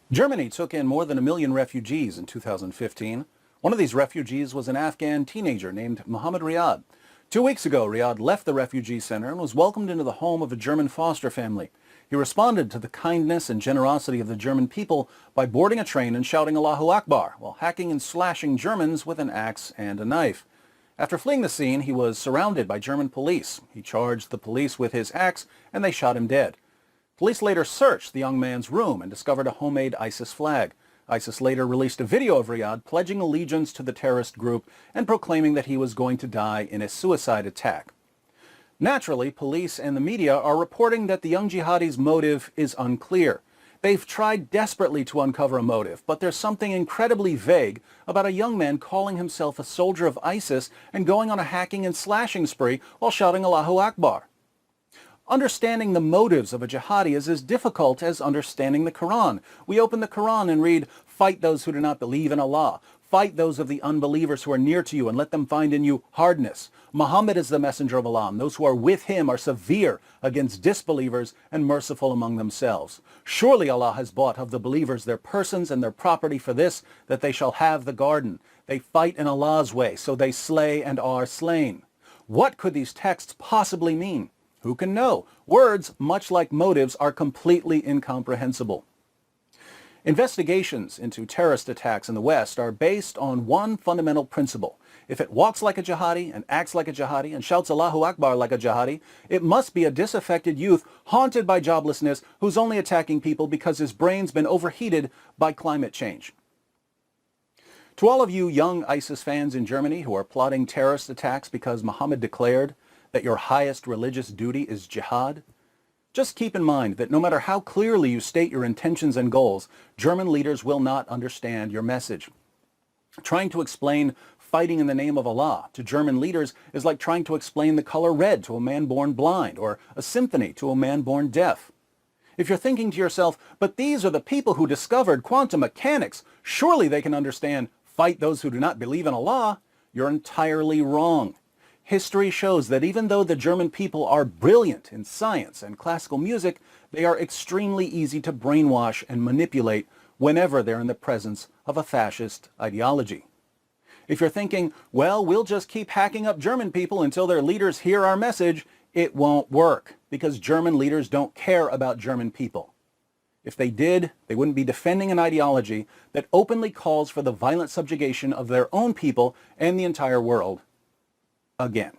Germany took in more than 1 million refugees in 2015. One of these refugees was an Afghan teenager named Mohammed Riyad. 2 weeks ago, Riyad left the refugee center and was welcomed into the home of a German foster family. He responded to the kindness and generosity of the German people by boarding a train and shouting Allahu Akbar while hacking and slashing Germans with an axe and a knife. After fleeing the scene, he was surrounded by German police. He charged the police with his axe and they shot him dead. Police later searched the young man's room and discovered a homemade ISIS flag. ISIS later released a video of Riyad pledging allegiance to the terrorist group and proclaiming that he was going to die in a suicide attack. Naturally, police and the media are reporting that the young jihadi's motive is unclear. They've tried desperately to uncover a motive, but there's something incredibly vague about a young man calling himself a soldier of ISIS and going on a hacking and slashing spree while shouting Allahu Akbar. Understanding the motives of a jihadi is as difficult as understanding the Quran. We open the Quran and read, "Fight those who do not believe in Allah. Fight those of the unbelievers who are near to you and let them find in you hardness. Muhammad is the messenger of Allah, and those who are with him are severe against disbelievers and merciful among themselves. Surely Allah has bought of the believers their persons and their property for this, that they shall have the garden. They fight in Allah's way, so they slay and are slain." What could these texts possibly mean? Who can know? Words, much like motives, are completely incomprehensible. Investigations into terrorist attacks in the West are based on one fundamental principle. If it walks like a jihadi and acts like a jihadi and shouts Allahu Akbar like a jihadi, it must be a disaffected youth haunted by joblessness who's only attacking people because his brain's been overheated by climate change. To all of you young ISIS fans in Germany who are plotting terrorist attacks because Muhammad declared that your highest religious duty is jihad, just keep in mind that no matter how clearly you state your intentions and goals, German leaders will not understand your message. Trying to explain fighting in the name of Allah to German leaders is like trying to explain the color red to a man born blind or a symphony to a man born deaf. If you're thinking to yourself, but these are the people who discovered quantum mechanics, surely they can understand fight those who do not believe in Allah, you're entirely wrong. History shows that even though the German people are brilliant in science and classical music, they are extremely easy to brainwash and manipulate whenever they're in the presence of a fascist ideology. If you're thinking, well, we'll just keep hacking up German people until their leaders hear our message, it won't work, because German leaders don't care about German people. If they did, they wouldn't be defending an ideology that openly calls for the violent subjugation of their own people and the entire world again.